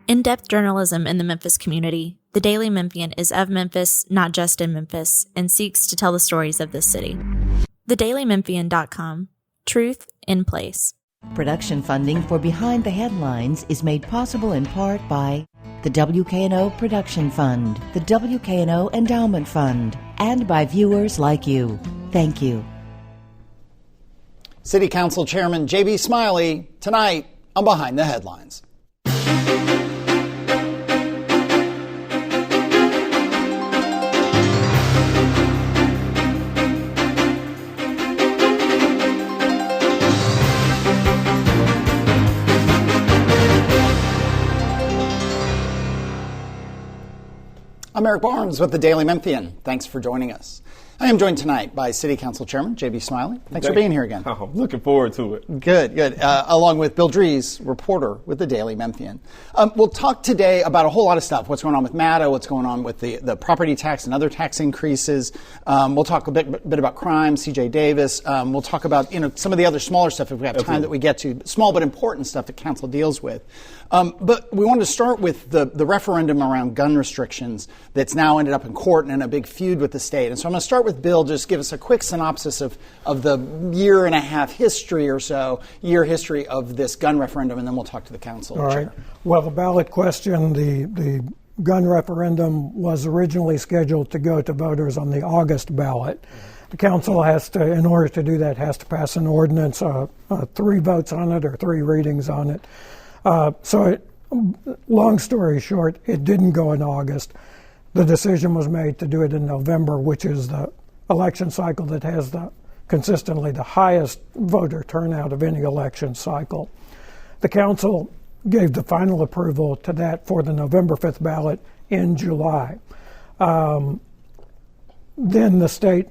In-depth journalism in the Memphis community, the Daily Memphian is of Memphis, not just in Memphis, and seeks to tell the stories of this city. TheDailyMemphian.com. Truth in place. Production funding for Behind the Headlines is made possible in part by the WKNO Production Fund, the WKNO Endowment Fund, and by viewers like you. Thank you. City Council Chairman J.B. Smiley, tonight on Behind the Headlines. I'm Eric Barnes with the Daily Memphian. Thanks for joining us. I am joined tonight by City Council Chairman J.B. Smiley. Thanks for being here again. Oh, I'm looking forward to it. Good. Along with Bill Dries, reporter with the Daily Memphian. We'll talk today about a whole lot of stuff. What's going on with MATA, what's going on with the property tax and other tax increases. We'll talk a bit about crime, C.J. Davis. We'll talk about some of the other smaller stuff if we have time that we get to, small but important stuff that council deals with. But we wanted to start with the referendum around gun restrictions that's now ended up in court and in a big feud with the state. And so I'm going to start with Bill, just give us a quick synopsis of the year and a half history of this gun referendum, and then we'll talk to the council. All right. Well, the ballot question, the gun referendum was originally scheduled to go to voters on the August ballot. The council has to, in order to do that, has to pass an ordinance, 3 votes on it or 3 readings on it. Long story short, it didn't go in August. The decision was made to do it in November, which is the election cycle that has consistently the highest voter turnout of any election cycle. The council gave the final approval to that for the November 5th ballot in July. Then the state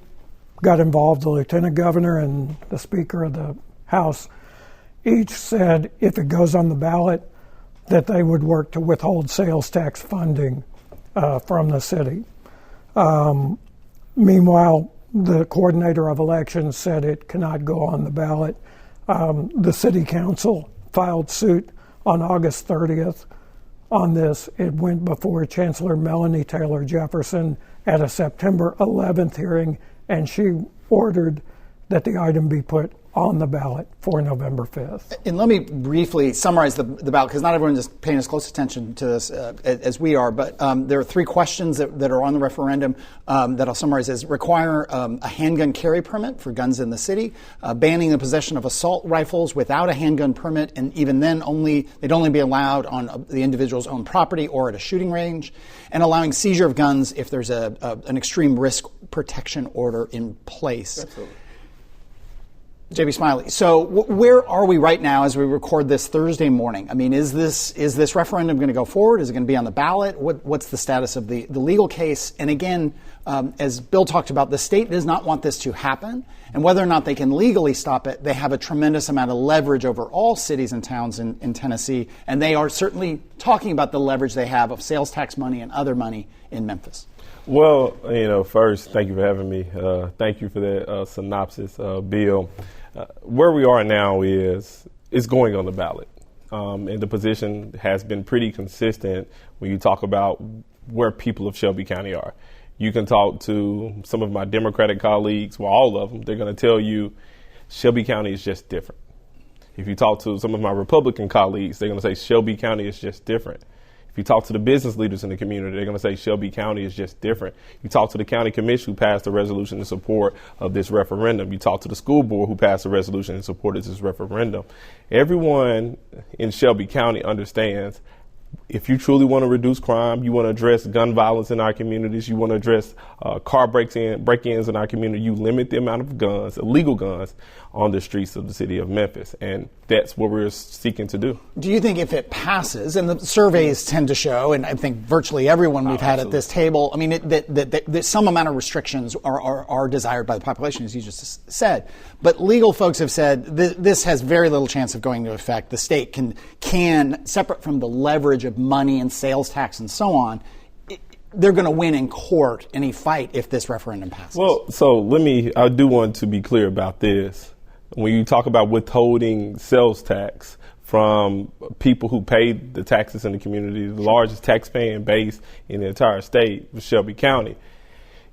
got involved. The lieutenant governor and the speaker of the House each said if it goes on the ballot that they would work to withhold sales tax funding from the city. Meanwhile, the coordinator of elections said it cannot go on the ballot. The city council filed suit on August 30th on this. It went before Chancellor Melanie Taylor Jefferson at a September 11th hearing, and she ordered that the item be put on the ballot for November 5th. And let me briefly summarize the ballot, because not everyone is paying as close attention to this as we are, but there are 3 questions that are on the referendum that I'll summarize as require a handgun carry permit for guns in the city, banning the possession of assault rifles without a handgun permit, and even then they'd only be allowed on the individual's own property or at a shooting range, and allowing seizure of guns if there's an extreme risk protection order in place. Absolutely. J.B. Smiley, so where are we right now as we record this Thursday morning? I mean, is this referendum going to go forward? Is it going to be on the ballot? What's the status of the legal case? And again, as Bill talked about, the state does not want this to happen. And whether or not they can legally stop it, they have a tremendous amount of leverage over all cities and towns in Tennessee. And they are certainly talking about the leverage they have of sales tax money and other money in Memphis. Well, first, thank you for having me. Thank you for that synopsis, Bill. Where we are now is going on the ballot. And the position has been pretty consistent when you talk about where people of Shelby County are. You can talk to some of my Democratic colleagues, well, all of them, they're going to tell you Shelby County is just different. If you talk to some of my Republican colleagues, they're going to say Shelby County is just different. If you talk to the business leaders in the community, they're going to say Shelby County is just different. You talk to the county commission who passed a resolution in support of this referendum. You talk to the school board who passed a resolution in support of this referendum. Everyone in Shelby County understands if you truly want to reduce crime, you want to address gun violence in our communities, you want to address car break-ins in our community, you limit the amount of guns, illegal guns, on the streets of the city of Memphis. And that's what we're seeking to do. Do you think if it passes, and the surveys tend to show, and I think virtually everyone we've had at this table, I mean, that some amount of restrictions are desired by the population, as you just said. But legal folks have said this has very little chance of going into effect. The state can separate from the leverage of money and sales tax and so on, they're going to win in court any fight if this referendum passes. Well, so I do want to be clear about this. When you talk about withholding sales tax from people who pay the taxes in the community, the largest tax-paying base in the entire state, Shelby County.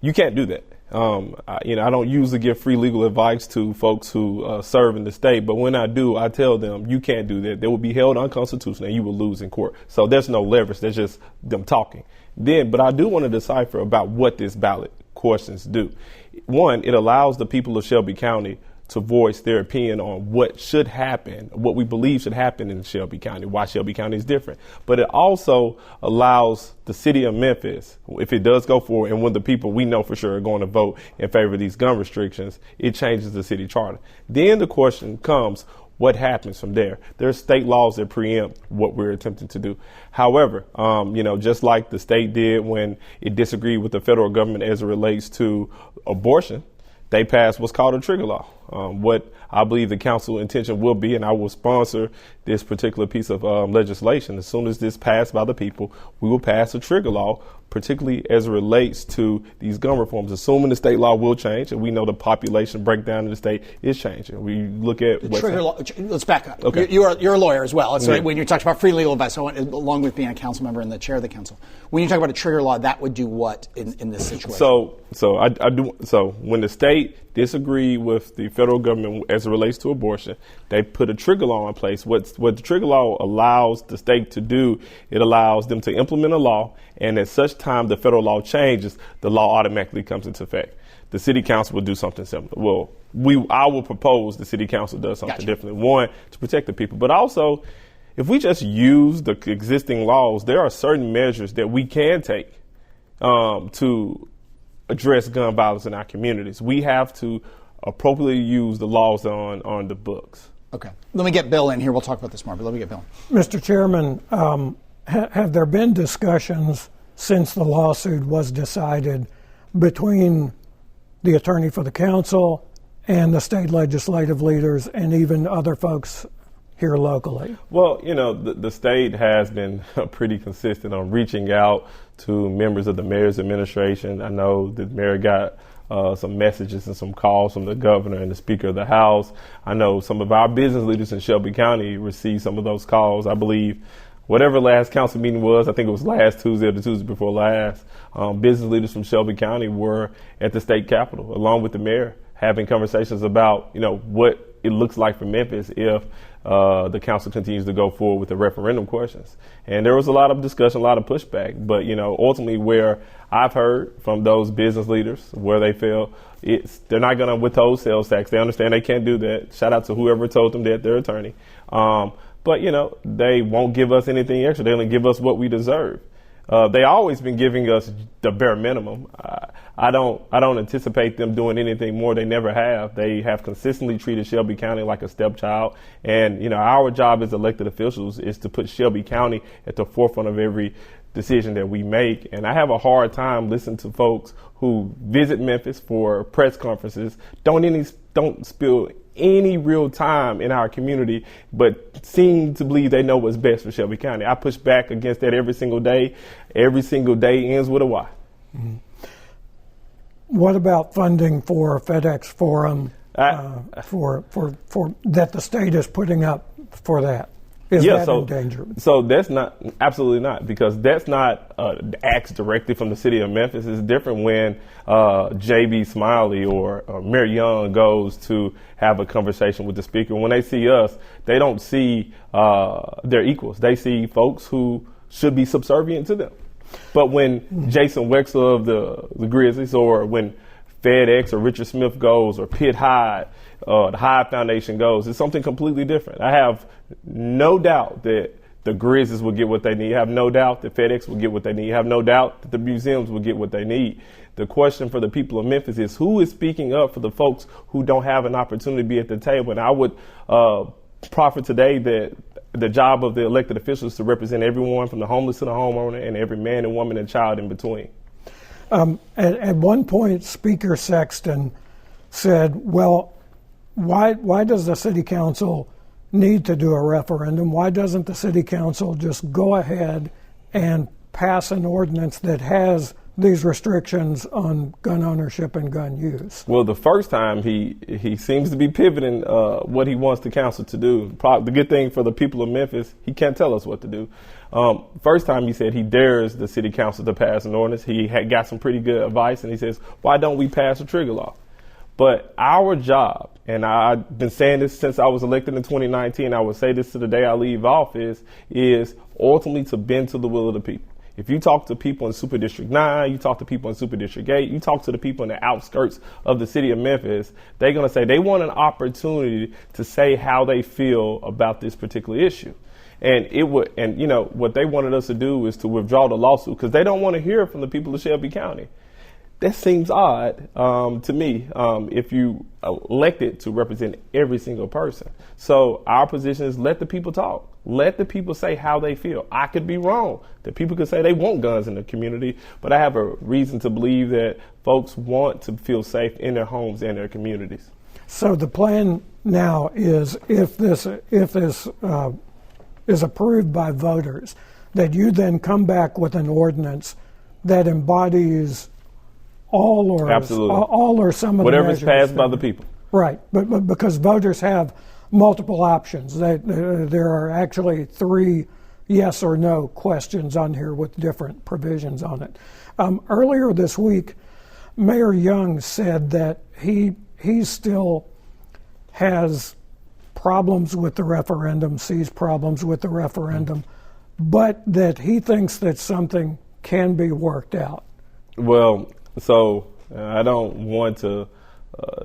You can't do that. I don't usually give free legal advice to folks who serve in the state, but when I do, I tell them you can't do that. They will be held unconstitutional and you will lose in court. So there's no leverage. There's just them talking. But I do want to decipher about what this ballot questions do. One, it allows the people of Shelby County to voice their opinion on what should happen, what we believe should happen in Shelby County, why Shelby County is different. But it also allows the city of Memphis, if it does go forward, and when the people we know for sure are going to vote in favor of these gun restrictions, it changes the city charter. Then the question comes, what happens from there? There's state laws that preempt what we're attempting to do. However, just like the state did when it disagreed with the federal government as it relates to abortion, they passed what's called a trigger law. What I believe the council intention will be, and I will sponsor this particular piece of legislation. As soon as this passed by the people, we will pass a trigger law, particularly as it relates to these gun reforms, assuming the state law will change, and we know the population breakdown in the state is changing. We look at the trigger law. Let's back up. Okay. You're a lawyer as well. So yeah. When you talk about free legal advice, along with being a council member and the chair of the council, when you talk about a trigger law, that would do what in this situation? So when the state disagreed with the federal government as it relates to abortion, they put a trigger law in place. What the trigger law allows the state to do, it allows them to implement a law, and at such time the federal law changes, the law automatically comes into effect. The city council will do something similar. Well, I will propose the city council does something differently. One, to protect the people, but also if we just use the existing laws, there are certain measures that we can take to address gun violence in our communities. We have to appropriately use the laws on the books. Okay. Let me get Bill in here. We'll talk about this more, but let me get Bill in. Mr. Chairman, have there been discussions since the lawsuit was decided between the attorney for the council and the state legislative leaders and even other folks here locally? Well, the state has been pretty consistent on reaching out to members of the mayor's administration. I know the mayor got some messages and some calls from the governor and the speaker of the House. I know some of our business leaders in Shelby County received some of those calls. I believe whatever last council meeting was, I think it was last Tuesday or the Tuesday before last, business leaders from Shelby County were at the state capitol along with the mayor having conversations about, what it looks like for Memphis if the council continues to go forward with the referendum questions. And there was a lot of discussion, a lot of pushback. But, ultimately where I've heard from those business leaders where they feel they're not going to withhold sales tax. They understand they can't do that. Shout out to whoever told them that, their attorney. But, they won't give us anything extra. They only give us what we deserve. They always been giving us the bare minimum. I don't anticipate them doing anything more. They never have. They have consistently treated Shelby County like a stepchild. And, our job as elected officials is to put Shelby County at the forefront of every decision that we make. And I have a hard time listening to folks who visit Memphis for press conferences, don't spill any real time in our community, but seem to believe they know what's best for Shelby County. I push back against that every single day. Every single day ends with a Y. Mm-hmm. What about funding for FedEx Forum for that the state is putting up for that? Is that in danger? So that's absolutely not, because that's not acts directly from the city of Memphis. It's different when J.B. Smiley or Mayor Young goes to have a conversation with the speaker. When they see us, they don't see their equals. They see folks who should be subservient to them. But when Jason Wexler of the Grizzlies, or when FedEx or Richard Smith goes, or Pitt Hyde, the Hyde Foundation goes, it's something completely different. I have no doubt that the Grizzlies will get what they need. I have no doubt that FedEx will get what they need. I have no doubt that the museums will get what they need. The question for the people of Memphis is, who is speaking up for the folks who don't have an opportunity to be at the table? And I would proffer today that the job of the elected officials is to represent everyone from the homeless to the homeowner and every man and woman and child in between. At one point, Speaker Sexton said, well, why does the city council need to do a referendum? Why doesn't the city council just go ahead and pass an ordinance that has these restrictions on gun ownership and gun use? Well, the first time he seems to be pivoting what he wants the council to do. The good thing for the people of Memphis, he can't tell us what to do. First time he said he dares the city council to pass an ordinance. He had got some pretty good advice, and he says, why don't we pass a trigger law? But our job, and I've been saying this since I was elected in 2019, I would say this to the day I leave office, is ultimately to bend to the will of the people. If you talk to people in Super District 9, you talk to people in Super District 8, you talk to the people in the outskirts of the city of Memphis, they're going to say they want an opportunity to say how they feel about this particular issue. And what they wanted us to do is to withdraw the lawsuit because they don't want to hear from the people of Shelby County. That seems odd to me if you elected to represent every single person. So our position is let the people talk. Let the people say how they feel. I could be wrong. The people could say they want guns in the community, but I have a reason to believe that folks want to feel safe in their homes and their communities. So the plan now is if this is approved by voters, that you then come back with an ordinance that embodies all or some of whatever's the measures passed by the people. Right, but because voters have multiple options. There are actually 3 yes or no questions on here with different provisions on it. Earlier this week, Mayor Young said that he still has problems with the referendum, sees problems with the referendum, but that he thinks that something can be worked out. Well, so I don't want to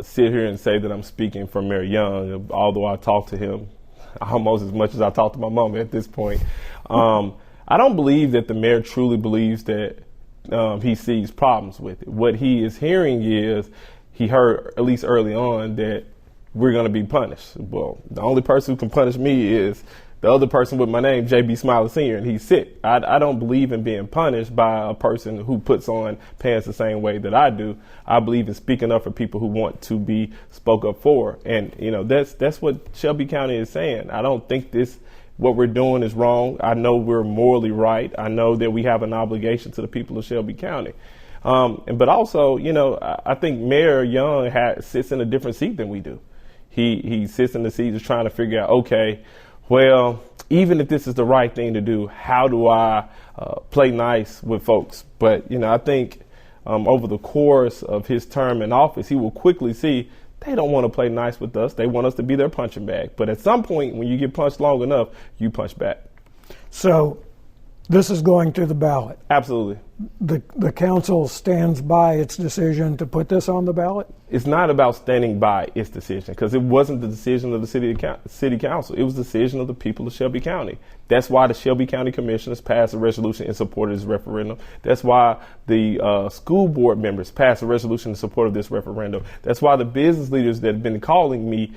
sit here and say that I'm speaking for Mayor Young, although I talk to him almost as much as I talk to my mom at this point. I don't believe that the mayor truly believes that he sees problems with it. What he is hearing is he heard, at least early on, that we're going to be punished. Well, the only person who can punish me is the other person with my name, J.B. Smiley Sr., and he's sick. I don't believe in being punished by a person who puts on pants the same way that I do. I believe in speaking up for people who want to be spoke up for. And, that's what Shelby County is saying. I don't think what we're doing is wrong. I know we're morally right. I know that we have an obligation to the people of Shelby County. But also, I think Mayor Young sits in a different seat than we do. He sits in the seat just trying to figure out, okay, well, even if this is the right thing to do, how do I play nice with folks? But, I think over the course of his term in office, he will quickly see they don't want to play nice with us. They want us to be their punching bag. But at some point, when you get punched long enough, you punch back. So this is going to the ballot. Absolutely. The council stands by its decision to put this on the ballot? It's not about standing by its decision, because it wasn't the decision of the city council. It was the decision of the people of Shelby County. That's why the Shelby County Commissioners passed a resolution in support of this referendum. That's why the school board members passed a resolution in support of this referendum. That's why the business leaders that have been calling me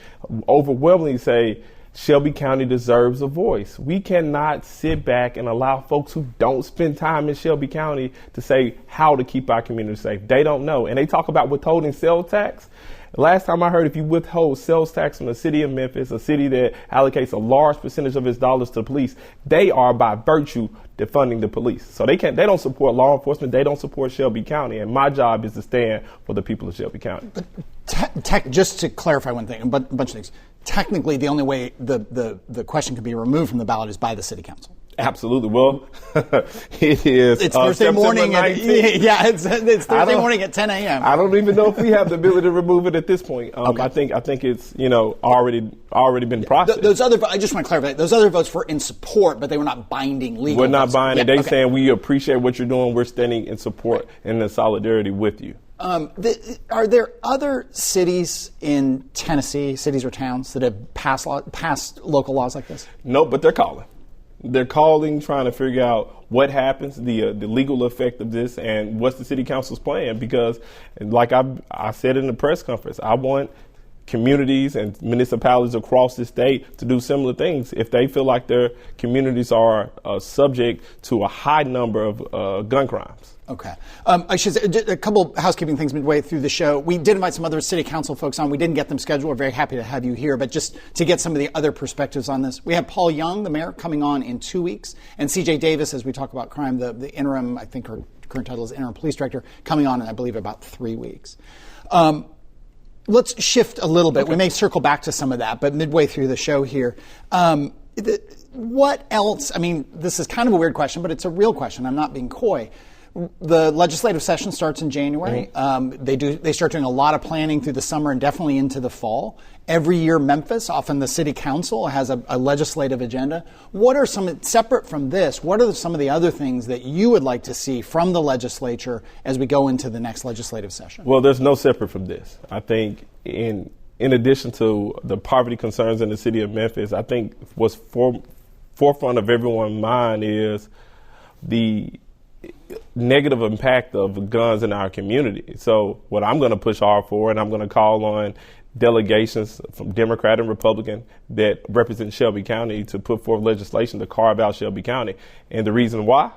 overwhelmingly say, Shelby County deserves a voice. We cannot sit back and allow folks who don't spend time in Shelby County to say how to keep our community safe. They don't know. And they talk about withholding sales tax. Last time I heard, if you withhold sales tax from the city of Memphis, a city that allocates a large percentage of its dollars to the police, they are by virtue defunding the police. So they don't support law enforcement. They don't support Shelby County. And my job is to stand for the people of Shelby County. But just to clarify one thing, a bunch of things. Technically, the only way the question can be removed from the ballot is by the city council. Absolutely. Well, it is. It's Thursday morning. It's Thursday morning at 10 a.m. I don't even know if we have the ability to remove it at this point. Okay. I think it's already been processed. I just want to clarify. Those other votes were in support, but they were not binding legal. We're not votes. binding. They saying we appreciate what you're doing. We're standing in support and in solidarity with you. Are there other cities in Tennessee, cities or towns, that have passed local laws like this? No, but they're calling. They're calling, trying to figure out what happens, the legal effect of this, and what's the city council's plan. Because, like I said in the press conference, I want communities and municipalities across the state to do similar things if they feel like their communities are subject to a high number of gun crimes. Okay. I should say a couple housekeeping things midway through the show. We did invite some other city council folks on. We didn't get them scheduled. We're very happy to have you here. But just to get some of the other perspectives on this, we have Paul Young, the mayor, coming on in 2 weeks, and C.J. Davis, as we talk about crime, the interim, I think her current title is interim police director, coming on in, I believe, about 3 weeks. Let's shift a little bit. Okay. We may circle back to some of that, but midway through the show here, what else? I mean, this is kind of a weird question, but it's a real question. I'm not being coy. The legislative session starts in January. They start doing a lot of planning through the summer and definitely into the fall. Every year, Memphis, often the city council, has a legislative agenda. What are some, separate from this, what are some of the other things that you would like to see from the legislature as we go into the next legislative session? Well, there's no separate from this. I think in addition to the poverty concerns in the city of Memphis, I think what's forefront of everyone's mind is the negative impact of guns in our community. So what I'm going to push hard for, and I'm going to call on delegations from Democrat and Republican that represent Shelby County to put forth legislation to carve out Shelby County. And the reason why?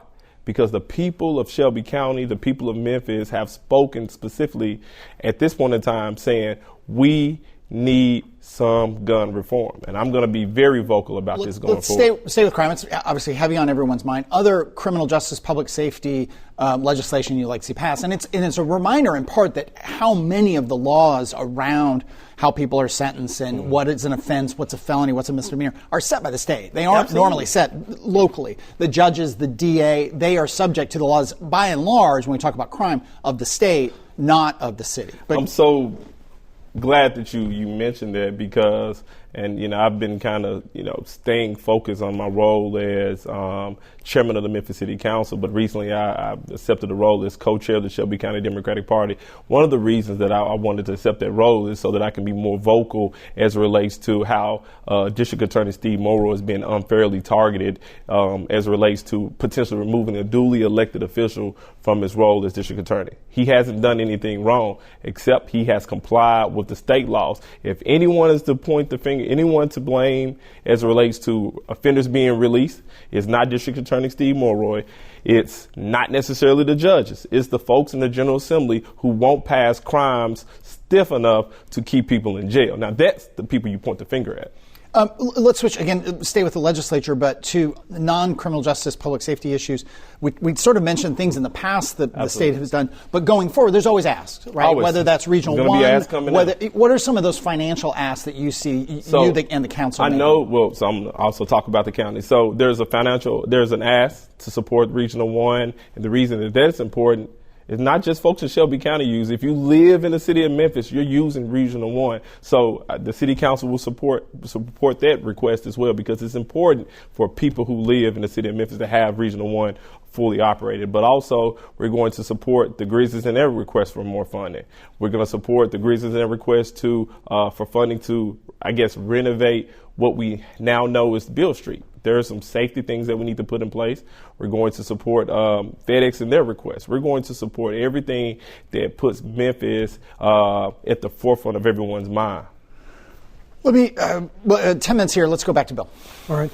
Because the people of Shelby County, the people of Memphis have spoken specifically at this point in time saying we need some gun reform. And I'm going to be very vocal about this going forward. Stay with crime. It's obviously heavy on everyone's mind. Other criminal justice, public safety legislation you'd like to see passed. And it's a reminder in part that how many of the laws around how people are sentenced and what is an offense, what's a felony, what's a misdemeanor, are set by the state. They aren't normally set locally. The judges, the DA, they are subject to the laws, by and large, when we talk about crime, of the state, not of the city. But I'm so glad that you mentioned that because, and I've been kind of staying focused on my role as chairman of the Memphis City Council, but recently I accepted the role as co-chair of the Shelby County Democratic Party. One of the reasons that I wanted to accept that role is so that I can be more vocal as it relates to how District Attorney Steve Morrow has been unfairly targeted as it relates to potentially removing a duly elected official from his role as District Attorney. He hasn't done anything wrong, except he has complied with the state laws. If anyone is to point the finger, anyone to blame as it relates to offenders being released, it's not District Attorney Steve Morrow. It's not necessarily the judges. It's the folks in the General Assembly who won't pass crimes stiff enough to keep people in jail. Now, that's the people you point the finger at. Let's switch again, stay with the legislature, but to non-criminal justice, public safety issues. We sort of mentioned things in the past that the state has done, but going forward, there's always asks, right? Always. Whether that's Regional 1, what are some of those financial asks that you see and the council making? So I'm also talk about the county. So there's an ask to support Regional 1, and the reason that that's important it's not just folks in Shelby County use. If you live in the city of Memphis, you're using Regional 1. So the city council will support that request as well because it's important for people who live in the city of Memphis to have Regional 1 fully operated. But also, we're going to support the Grizzlies in their request for more funding. We're going to support the Grizzlies in their request for funding to, renovate what we now know is Beale Street. There are some safety things that we need to put in place. We're going to support FedEx in their request. We're going to support everything that puts Memphis at the forefront of everyone's mind. Let me, 10 minutes here. Let's go back to Bill. All right.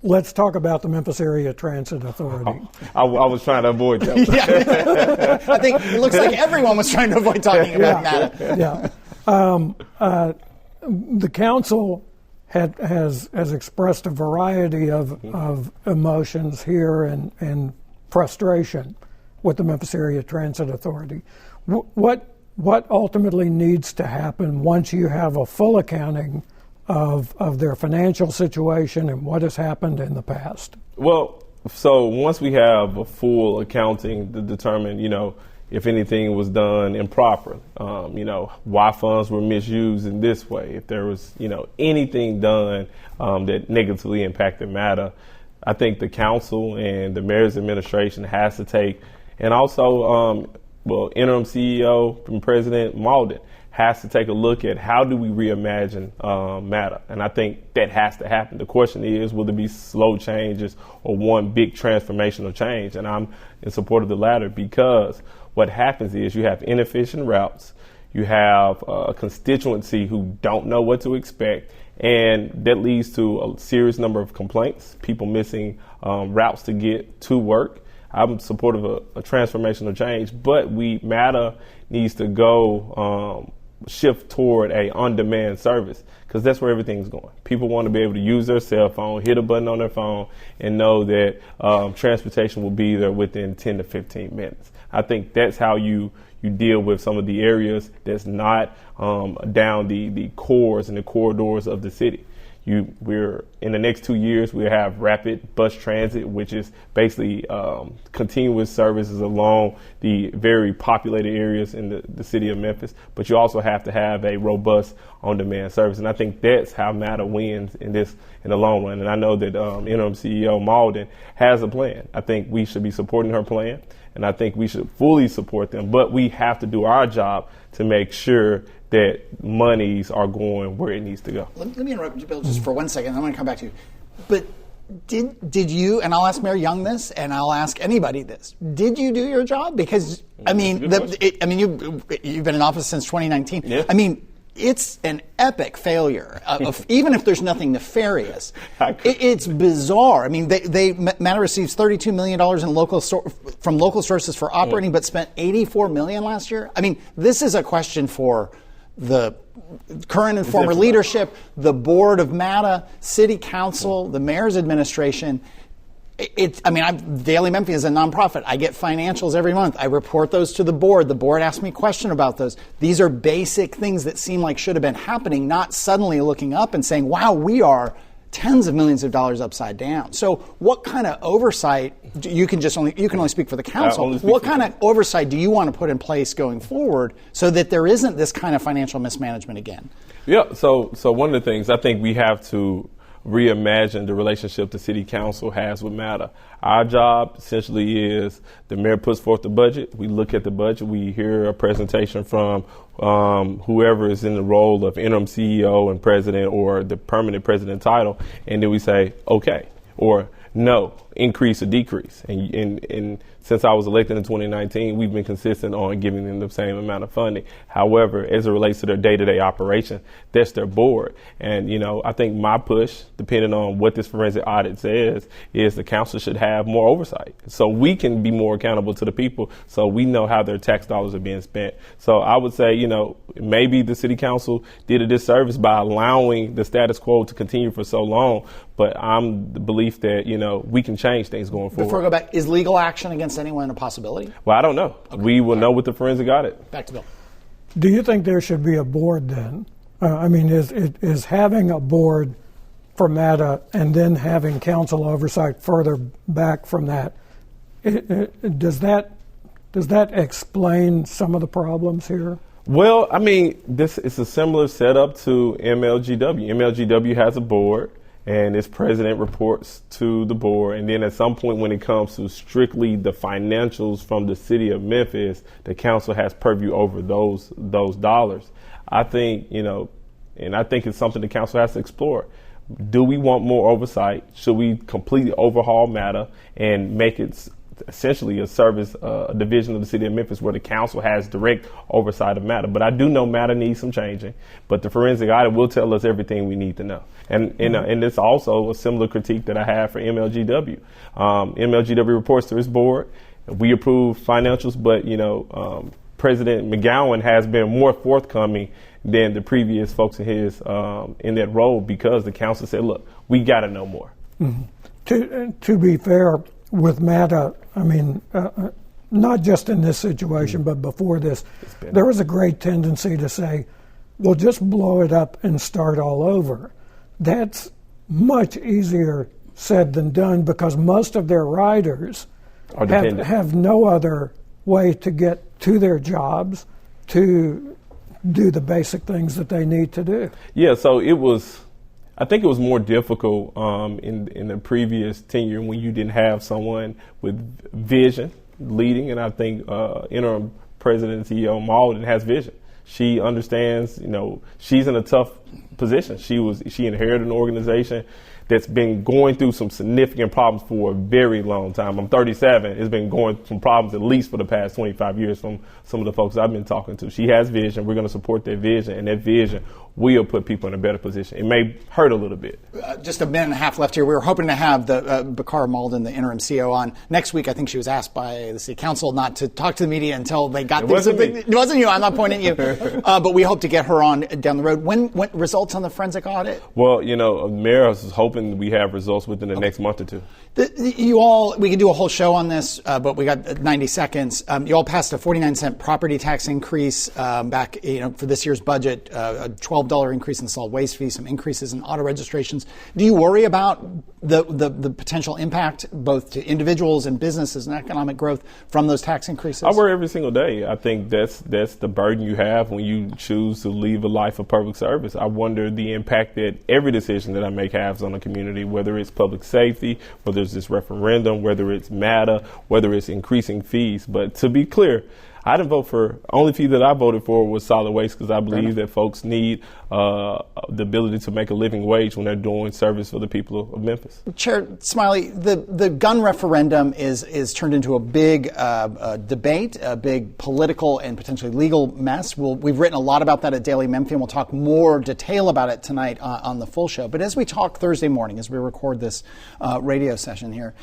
Let's talk about the Memphis Area Transit Authority. I was trying to avoid that. Yeah. I think it looks like everyone was trying to avoid talking about that. Yeah. The council has expressed a variety of emotions here and frustration with the Memphis Area Transit Authority. What ultimately needs to happen once you have a full accounting of their financial situation and what has happened in the past? Well, so once we have a full accounting to determine, if anything was done improperly, why funds were misused in this way, if there was, anything done that negatively impacted matter, I think the council and the mayor's administration has to take, and also, interim CEO and President Malden has to take a look at how do we reimagine matter. And I think that has to happen. The question is, will there be slow changes or one big transformational change? And I'm in support of the latter because what happens is you have inefficient routes, You have a constituency who don't know what to expect, and that leads to a serious number of complaints, people missing routes to get to work. I'm supportive of a transformational change, but MATA needs to go shift toward a on-demand service, because that's where everything's going. People want to be able to use their cell phone, hit a button on their phone, and know that transportation will be there within 10 to 15 minutes. I think that's how you deal with some of the areas that's not down the cores and the corridors of the city. We're in the next 2 years, we'll have rapid bus transit, which is basically continuous services along the very populated areas in the city of Memphis. But you also have to have a robust on-demand service. And I think that's how MATA wins in the long run. And I know that interim CEO Malden has a plan. I think we should be supporting her plan, and I think we should fully support them. But we have to do our job to make sure that monies are going where it needs to go. Let me interrupt you, Bill, just for 1 second. I'm going to come back to you. But did you, and I'll ask Mayor Young this, and I'll ask anybody this, did you do your job? Because, I mean, you've been in office since 2019. Yeah. I mean, it's an epic failure, even if there's nothing nefarious. It's bizarre. I mean, MATA receives $32 million from local sources for operating, but spent $84 million last year. I mean, this is a question for the current and former leadership, the board of MATA, city council, the mayor's administration. Daily Memphian is a nonprofit. I get financials every month. I report those to the board. The board asks me a question about those. These are basic things that seem like should have been happening, not suddenly looking up and saying, wow, we are tens of millions of dollars upside down. So what kind of oversight, you can only speak for the council, what kind of oversight do you want to put in place going forward so that there isn't this kind of financial mismanagement again? Yeah, so one of the things I think we have to reimagine the relationship the city council has with MATA. Our job essentially is the mayor puts forth the budget. We look at the budget. We hear a presentation from whoever is in the role of interim CEO and president or the permanent president title, and then we say, okay, or no, increase or decrease. And since I was elected in 2019, we've been consistent on giving them the same amount of funding. However, as it relates to their day-to-day operation, that's their board. And, I think my push, depending on what this forensic audit says, is the council should have more oversight so we can be more accountable to the people so we know how their tax dollars are being spent. So I would say, maybe the city council did a disservice by allowing the status quo to continue for so long. But I'm the belief that, we can change things going forward. Before I go back, is legal action against anyone a possibility? Well, I don't know. Okay. We will know with the forensic audit. Back to Bill. Do you think there should be a board then? Is having a board for MATA and then having council oversight further back from that, does that explain some of the problems here? Well, this is a similar setup to MLGW. MLGW has a board, and its president reports to the board. And then at some point when it comes to strictly the financials from the city of Memphis, the council has purview over those dollars. I think, and I think it's something the council has to explore. Do we want more oversight? Should we completely overhaul MATA and make it essentially a service, a division of the city of Memphis where the council has direct oversight of MATA? But I do know MATA needs some changing, but the forensic audit will tell us everything we need to know. And it's also a similar critique that I have for MLGW. MLGW reports to its board. We approve financials, but President McGowan has been more forthcoming than the previous folks in his in that role, because the council said, look, we got to know more. Mm-hmm. To be fair with MATA, not just in this situation, but before this, there was a great tendency to say, well, just blow it up and start all over. That's much easier said than done, because most of their riders have no other way to get to their jobs to do the basic things that they need to do. Yeah, so I think it was more difficult in the previous tenure when you didn't have someone with vision leading, and I think interim president and CEO Malden has vision. She understands, she's in a tough position. She inherited an organization that's been going through some significant problems for a very long time. I'm 37. It's been going through problems at least for the past 25 years from some of the folks I've been talking to. She has vision. We're going to support that vision, and that vision will put people in a better position. It may hurt a little bit. Just a minute and a half left here. We were hoping to have the Bakar Malden, the interim CEO, on next week. I think she was asked by the city council not to talk to the media until they got this. It wasn't you. I'm not pointing at you. But we hope to get her on down the road. When results on the forensic audit? Well, Mayor is hoping we have results within the next month or two. We could do a whole show on this, but we got 90 seconds. You all passed a 49-cent property tax increase back, for this year's budget, a $12 increase in solid waste fees, some increases in auto registrations. Do you worry about the potential impact both to individuals and businesses and economic growth from those tax increases? I worry every single day. I think that's the burden you have when you choose to live a life of public service. I wonder the impact that every decision that I make has on the community, whether it's public safety, whether it's this referendum, whether it's MATA, whether it's increasing fees. But to be clear, I didn't vote for, only fee that I voted for was solid waste because I believe that folks need the ability to make a living wage when they're doing service for the people of Memphis. Chair Smiley, the gun referendum is turned into a big debate, a big political and potentially legal mess. We've written a lot about that at Daily Memphian. We'll talk more detail about it tonight on the full show. But as we talk Thursday morning, as we record this radio session here,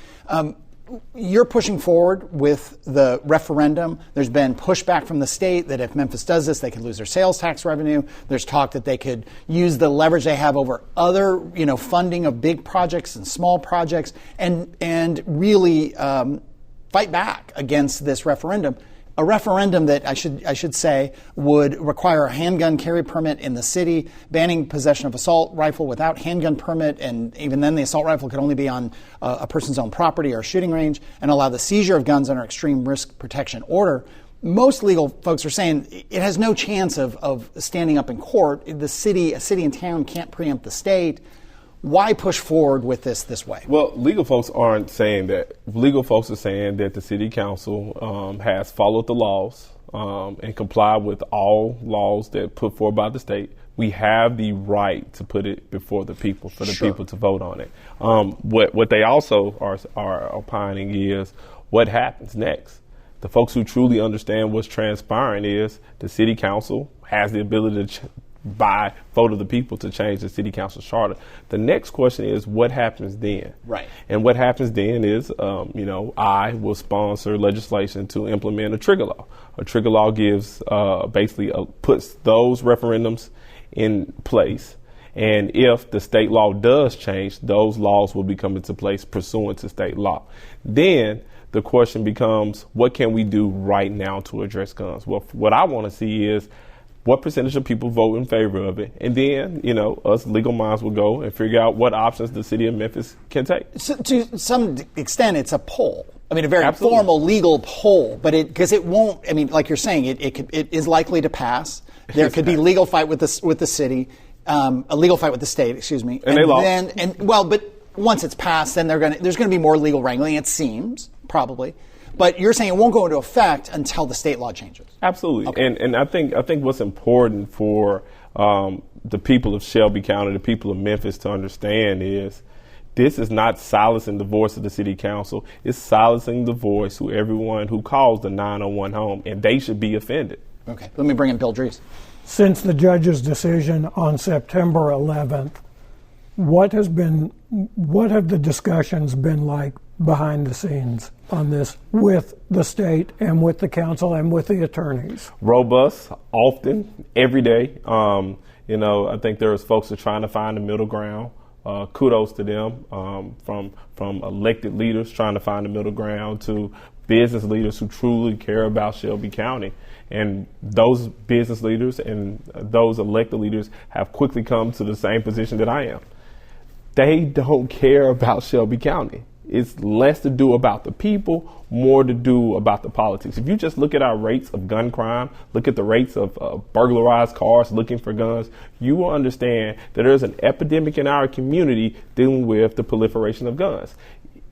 you're pushing forward with the referendum. There's been pushback from the state that if Memphis does this, they could lose their sales tax revenue. There's talk that they could use the leverage they have over other, funding of big projects and small projects and really fight back against this referendum. A referendum that I should say would require a handgun carry permit in the city, banning possession of assault rifle without handgun permit, and even then the assault rifle could only be on a person's own property or a shooting range, and allow the seizure of guns under extreme risk protection order. Most legal folks are saying it has no chance of standing up in court. A city and town can't preempt the state. Why push forward with this way? Well, legal folks aren't saying that. Legal folks are saying that the city council has followed the laws and complied with all laws that put forward by the state. We have the right to put it before the people, for the people to vote on it. What they also are opining is what happens next. The folks who truly understand what's transpiring is the city council has the ability to by vote of the people to change the city council charter. The next question is what happens then? Right. And what happens then is, I will sponsor legislation to implement a trigger law. A trigger law gives, puts those referendums in place. And if the state law does change, those laws will become into place pursuant to state law. Then the question becomes, what can we do right now to address guns? Well, what I want to see is what percentage of people vote in favor of it? And then, us legal minds will go and figure out what options the city of Memphis can take. So to some extent, it's a poll. I mean, a very formal legal poll, but because it won't, like you're saying, it is likely to pass. There could be legal fight with the city, a legal fight with the state, excuse me. And they lost. But once it's passed, then there's going to be more legal wrangling, it seems, probably. But you're saying it won't go into effect until the state law changes. Absolutely. Okay. And I think what's important for the people of Shelby County, the people of Memphis to understand is this is not silencing the voice of the city council. It's silencing the voice of everyone who calls the 901 home, and they should be offended. Okay. Let me bring in Bill Dries. Since the judge's decision on September 11th, what have the discussions been like behind the scenes on this with the state and with the council and with the attorneys? Robust, often, every day. I think there's folks who are trying to find the middle ground. Kudos to them, from elected leaders trying to find the middle ground to business leaders who truly care about Shelby County. And those business leaders and those elected leaders have quickly come to the same position that I am. They don't care about Shelby County. It's less to do about the people, more to do about the politics. If you just look at our rates of gun crime, look at the rates of burglarized cars looking for guns, you will understand that there's an epidemic in our community dealing with the proliferation of guns.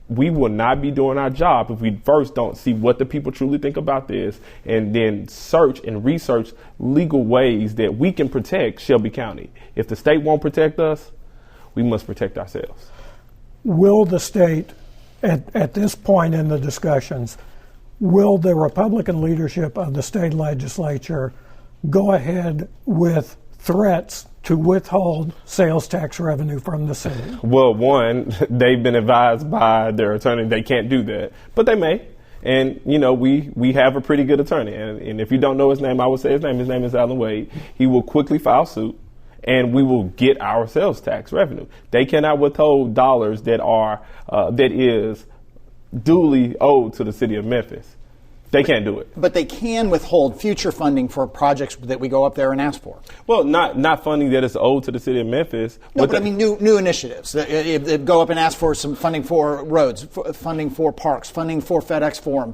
We will not be doing our job if we first don't see what the people truly think about this and then search and research legal ways that we can protect Shelby County. If the state won't protect us, we must protect ourselves. will the state, at this point in the discussions, will the Republican leadership of the state legislature go ahead with threats to withhold sales tax revenue from the city? Well, one, they've been advised by their attorney they can't do that, but they may. And, you know, we have a pretty good attorney. And if you don't know his name, I would say his name. His name is Alan Wade. He will quickly file suit, and we will get our sales tax revenue. They cannot withhold dollars that is duly owed to the city of Memphis. They can't do it. But they can withhold future funding for projects that we go up there and ask for. Well, not funding that is owed to the city of Memphis. No, but I mean new initiatives. They go up and ask for some funding for roads, funding for parks, funding for FedEx Forum,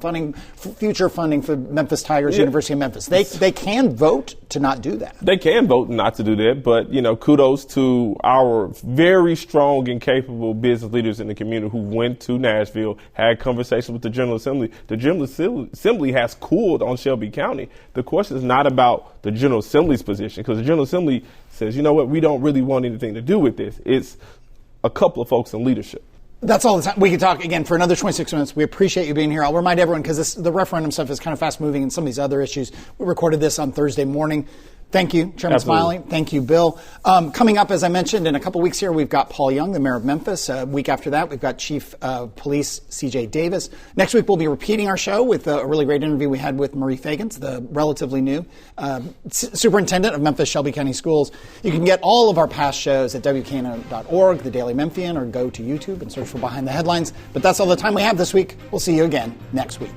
future funding for Memphis Tigers, University of Memphis. They can vote to not do that. They can vote not to do that, but, you know, kudos to our very strong and capable business leaders in the community who went to Nashville, had conversations with the General Assembly. The General Assembly has cooled on Shelby County. The question is not about the General Assembly's position, because the General Assembly says, you know what, we don't really want anything to do with this. It's a couple of folks in leadership. That's all the time. We could talk again for another 26 minutes. We appreciate you being here. I'll remind everyone, because the referendum stuff is kind of fast moving and some of these other issues. We recorded this on Thursday morning. Thank you, Chairman Absolutely. Smiley. Thank you, Bill. Coming up, as I mentioned, in a couple weeks here, we've got Paul Young, the mayor of Memphis. A week after that, we've got Chief of Police C.J. Davis. Next week, we'll be repeating our show with a really great interview we had with Marie Fagans, the relatively new superintendent of Memphis Shelby County Schools. You can get all of our past shows at WKNO.org, The Daily Memphian, or go to YouTube and search for Behind the Headlines. But that's all the time we have this week. We'll see you again next week.